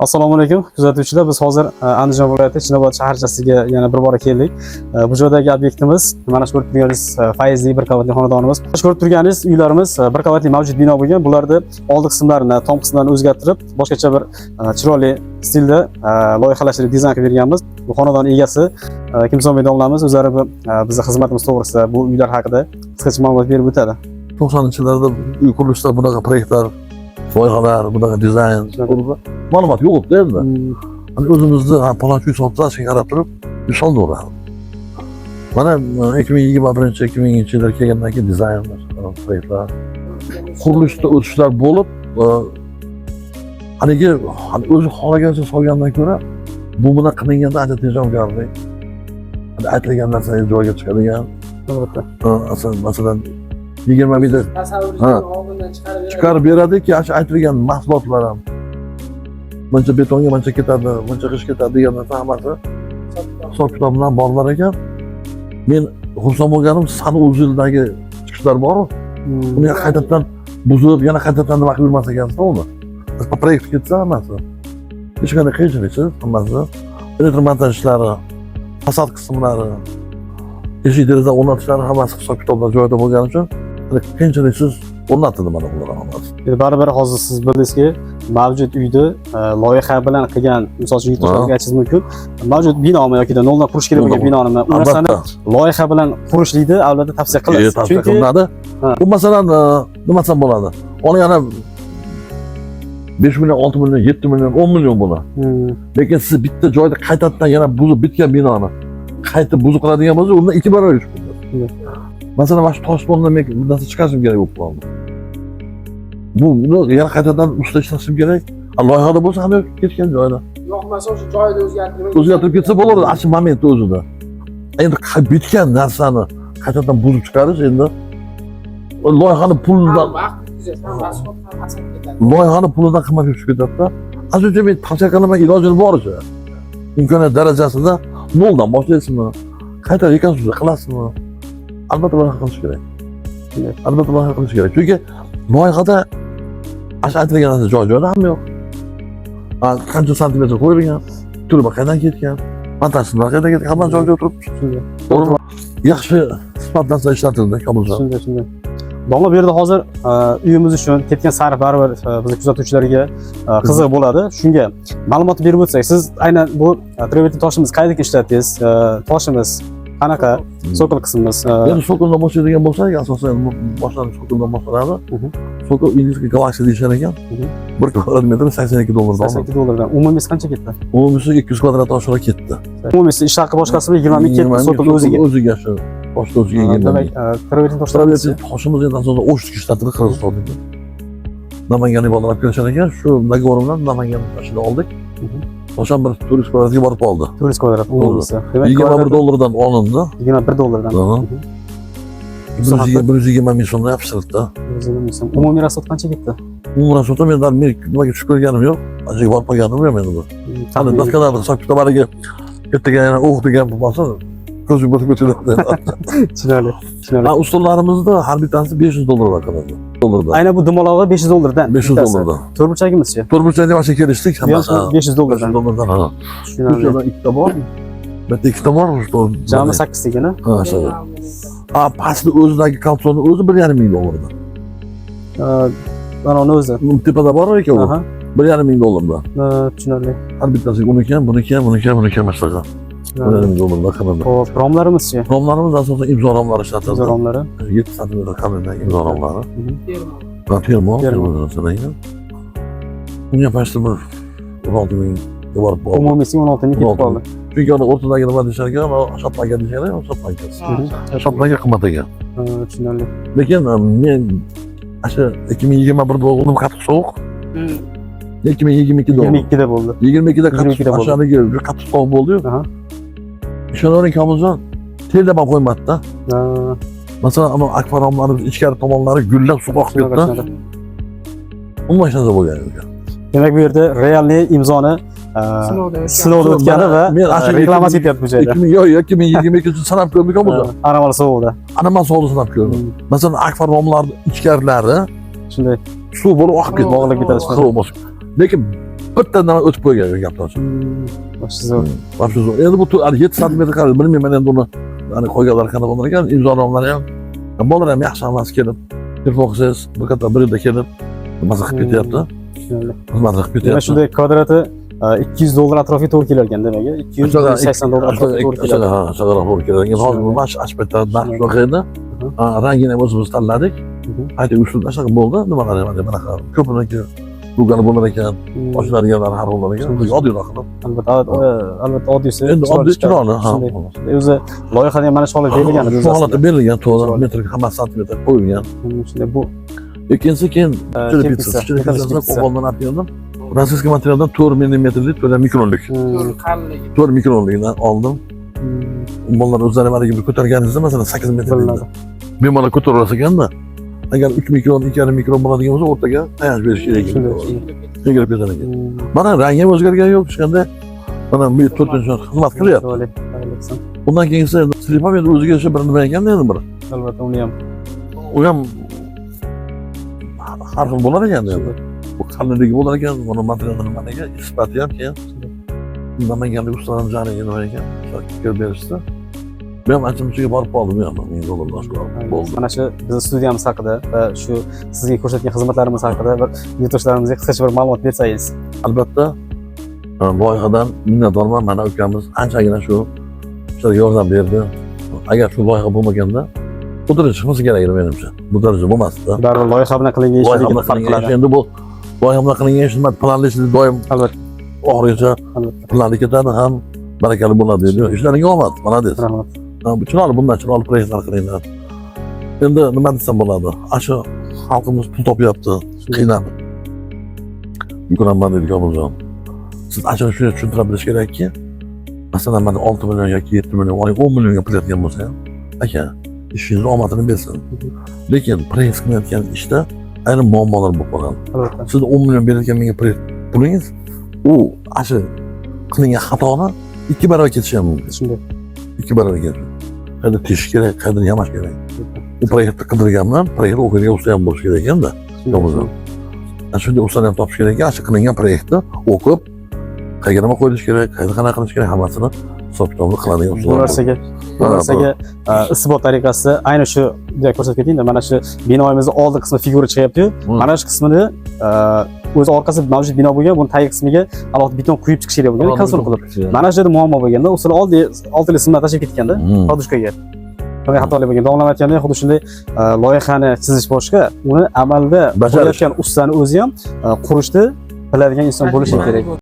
Assalomu alaykum kuzatuvchilar, biz hozir Andijon viloyati Chinobod shaharchasiga yana bir bora keldik. Bu joydagi obyektimiz mana shu ko'rib turganingiz Fayzli bir qavatli xonadonimiz. Shu ko'rib turganingiz uylarimiz bir qavatli mavjud bino bo'lgan. Bularda oldi qismlarini, tom qismlarini o'zgartirib, boshqacha bir chiroyli stilda loyihalashtirib dizayn qilib berganmiz. Bu xonadon egasi Kimsombek domlamiz o'zlari bizning xizmatimiz to'g'risida bu uylar haqida qisqacha ma'lumot berib o'tadi. 90-yillarda uy qurilishida bunaqa proyektlar, loyihalar, bunaqa dizayn ma'lumot yo'q endi. Hani o'zimizni palonchi uy sotib qarab turib uy soldiveradi. Mana 2021-2002-yillar kelgandan keyin dizaynlar, proyektlar, qurilishda o'tishlar bo'lib, hani o'zi xohlagancha solgandan ko'ra bu bilan qilinganda ancha tejamkorlik, aytilgan narsa joyiga chiqadigan. Albatta. Masalan 20 mingdan chiqarib beradiki, aytilgan mahsulotlar ham buncha betonga buncha ketadi, buncha qish ketadi degan narsa hammasi hisob kitob bilan borlar ekan. Men xursand bo'lganim sani o'zidagi chiqishlar bor-ku. Uni qaytadan buzib, yana qaytadan nima qilib yurmas ekansiz uni. Proyekt ketsa hammasi. Hech qanday qiyinchiliksiz hammasi. Elektr montaj ishlari, fasad qismlari, eshik deraza o'rnatishlari hammasi hisob kitoblar joyida bo'lgani uchun qiyinchiliksiz o'rnatildi mana bular hammasi. Baribir hozir siz bildingizki, mavjud uyni loyiha bilan qilgan, misol uchun yurtdoshlarga aytishingiz mumkin. Mavjud binomi yoki noldan qurish kerak bo'lgan binoni u narsani loyiha bilan qurishlikni albatta tavsiya qilasiz. Chunki bu masalan nima desam bo'ladi? Ona yana 5 million, 6 million, 7 million, 10 million buni. Lekin siz bitta joyda qaytadan yana buzib bitgan binoni qayta buzib qiladigan bo'lsa, undan 2 barobar ish bo'ladi. Masalan, mana shu toshbondan men bu narsa chiqarishim kerak bo'lib qoldi. Buni yana qaytadan usta ishlashim kerak. Loyihada bo'lsa ham ketgan joyda. Yo'qmasa o'sha joyida o'zgartirib ketsa bo'lardi, ana shu momentda o'zida. Endi bitgan narsani qaytadan buzib chiqarish endi loyihani pulidan qimmatga tushib ketadi-da. Azizcha men tavsiya qilaman, ilojini boricha imkoniyat darajasida noldan boshlaysizmi? Qayta rekonstruksiya qilasizmi? Albatta loyiha qilish kerak. Albatta loyiha qilish kerak. Chunki loyihada aytilgan narsa joy-joyida ham yo'q. Qancha santimetr qo'yilgan, turba qaydan ketgan, montajlar qaydan ketgan, hamma joyga turibdi. To'g'rimi? Yaxshi sifatlarda ishlatildi, komiljon. Shunday. Domla bu yerda hozir uyimiz uchun ketgan sarf baribir bizning kuzatuvchilarga qiziq bo'ladi. Shunga ma'lumot berib o'tsak, siz aynan bu travertin toshimiz qayerga ishlatdingiz? Toshimiz qanaqa? Sokol qismimiz. Endi sokoldan boshlaydigan bo'lsak, asosan boshlanish sokoldan boshlanadi. Sokol ingliz Galaxy deyishar ekan. 1 kvadrat metr $82. 82 dollardan. Umumiysi qancha ketdi? Umumiysi 200 kvadrat oshira ketdi. Umumiysi ish haqi boshqasi 20 ming ketdi sokol o'ziga. O'ziga shu boshqa o'ziga yengil. Demak, travertin toshimiz endi asosan O'shtik ishlatib Qirg'izistonda. Namangan ibolab kelishar ekan, shu dogovor bilan Namangan mashina oldik. O'shan bir turist kvadratga borib qoldi. Turist kvadrat umumiysi. $21 olindi. $21. 120 ming so'mdan yopishtiribdi. Umumiy rasxod qancha ketdi? Umumiy rasxodda men nimaga tushib ko'rganim yo'q. Anchaga borib qolganim yo'q endi bu. Hali daskalarni hisob kitoblariga ertaga yana degan bo'lsa, ko'zim botib o'tadi. Tushunarli. Ustollarimizda har bittasi $500 qiladi. Aynan bu dumaloqi $500 $500. To'rtburchagimizchi? To'rtburchakni mana shu kelishdik. $500. Tushunarli. Ikkita bor. Bitta ikkita bor. Jami 8 degani? Ha, shunday. Pastda o'zidagi kalsonni o'zi $1,5 ming. Mana uni o'zi. Tepada bor ekan u. $1,5 ming. Tushunarli. Har bittasiga buniki ham maslahat. $1,5 qiladi. Xo'p, romlarimizchi? Romlarimiz asosan imzo romlari ishlatiladi. Imzo romlari. 7 sm qalinlik imzo romlari. Termo. Unga pastda bir 16 ming borib qoldi. Umumiysi 16 ming ketib qoldi. Chunki uni o'rtadagi nima deyishar ekan, shaplanka deyishar ekan, shaplanka qimmat ekan. Tushunarli. Lekin men o'sha 2021da uni qattiq sovuq. 2022da 22da bo'ldi. 22da qattiq o'shaniki qattiq sovuq bo'ldi-yu. Ishonavering komiljon, terlab ham qo'ymadida. Masalan, ana akvaryumlarimiz ichkari tomonlari gullab suv oqib ketdi. Umuman hech narsa bo'lgan yo'q. Demak, bu yerda realniy imzoni sinovdan o'tgani va reklamasi ketyapti bu joyda. 2022 sanab ko'rdik komiljon. Anomal sovuqda. Anomal sovuqda sanab ko'rdim. Masalan, akvaryumlarning ichkarilari shunday suv bo'lib oqib ketdi, og'irlab ketadi. Lekin bittadan o'tib qo'ygan gaplar. Boshi zo'r. Boshi zo'r. Endi bu 7 santimetr qilib, bilmayman endi uni ani qo'yganlar qanaqa bo'lar ekan, imzonomlar ham. Bolalar ham yaxshi hammasi kelib, telefon qilsangiz, bir qator bir yerda kelib, maza qilib ketyapti. Maza qilib ketyapti. Mana shunday kvadrati $200 atrofiga to'g'ri kelar ekan demak, $280 atrofiga to'g'ri keladi. Ha, shag'aloq to'g'ri keladi. Endi hozir bu mash aspetda narx yo'q edi. Rangini ham o'zimiz tanladik. Aytib usulda shunaqa bo'ldi. Nimalar ham bunaqa ko'piniki Google bo'lar ekan, ochiladiganlar har bo'lar ekan. Oddiyroq qilib. Albatta oddiysi. Endi oddiy chiroyli, ha. O'zi loyihada ham mana shu holat berilgan. Shu holatda berilgan, to'g'ri, metrga hammasi santimetr qo'yilgan. Shunday bu Keyin qo'ldan olib keldim. Rossiyskiy materialdan 4 millimetrlik, 4 mikronlik. 4 mikronlikdan oldim. Bolalar o'zlari haligi bir ko'targaningizda, masalan 8 metrlikda. Bemalol ko'taraversa ekanda, agar 3 mikron, 2,5 mikron bo'ladigan bo'lsa, o'rtaga tayanch berish kerak ekan. Tegirib ketar ekan. Mana rangi ham o'zgargani yo'q, hech qanday. Mana bu 4-chi xizmat qilyapti. Bundan keyingisi slipam endi o'ziga o'sha bir nima ekan endi bir. Albatta uni ham. U ham har xil bo'lar ekan endi. Bu qalinligi bo'lar ekan, buni materialni nimaga isboti ham keyin. Namanganlik ustalarning jariga nima ekan, fikr berishdi. Men ham ancha-munchaga borib qoldim ham, $1000 Mana shu bizning studiyamiz haqida va shu sizga ko'rsatgan xizmatlarimiz haqida bir yurtdoshlarimizga qisqacha bir ma'lumot bersangiz. Albatta, loyihadan minnatdorman. Mana ukamiz anchagina shu ishlarga yordam berdi. Agar shu loyiha bo'lmaganda qudrat chiqmasa kerak edi menimcha. Bu daraja bo'lmasdi. Baribir loyiha bilan qilingan ishlarga farq qiladi. Endi bu loyiha bilan qilingan ish planli doim Albatta. oxirigacha planli ketadi ham barakali bo'ladi dedi. Ishlaring omad, молодец. Rahmat. Chiroyli, bundan chiroyli proyektlar qilinglar. Endi nima desam bo'ladi? Ashu xalqimiz pul topyapti, qiynalib. Yuqoraman dedi Komiljon. Siz ashuni shunday tushuntira bilish kerakki, masalan, mana 6 million yoki 7 million, 10 millionga qilayotgan bo'lsa ham, aka, ishingizni omadini bersin. Lekin proyekt qilayotgan ishda ayrim muammolar bo'lib qoladi. Albatta. Siz 10 million berayotgan menga proyekt pulingiz, u ashu qilingan xatoni 2 barobar ketishi ham mumkin. Shunday. 2 barobar ketadi. Qayda tish kerak, qayda yamash kerak. Bu proyektni qidirganman, proyekt o'qiydigan usta ham bo'lishi kerak ekanda. Tomizdan. Shunday ustani ham topish kerak ekan, shu qilingan proyektni o'qib, qayerga nima qo'yish kerak, qayerda qanaqa qilish kerak, hammasini hisob-kitobni qiladigan Bu narsaga isbot tariqasida ayni shu joy ko'rsatib keting-da, mana shu binoyimizning oldi qismi figura chiqyapti-yu. Mana shu qismini o'zi orqasi mavjud bino bo'lgan, buni tagi qismiga alohida beton quyib chiqish kerak bo'lgan, konstruksiya qilib. Mana shu yerda muammo bo'lganda, ular oldiga simlar tashlab ketganda, podushkaga. Bunday xatolik bo'lgan. Domlam aytgandek, xuddi shunday loyihani chizish boshqa, uni amalda bajarayotgan ustani o'zi ham qurishni biladigan inson bo'lishi kerak.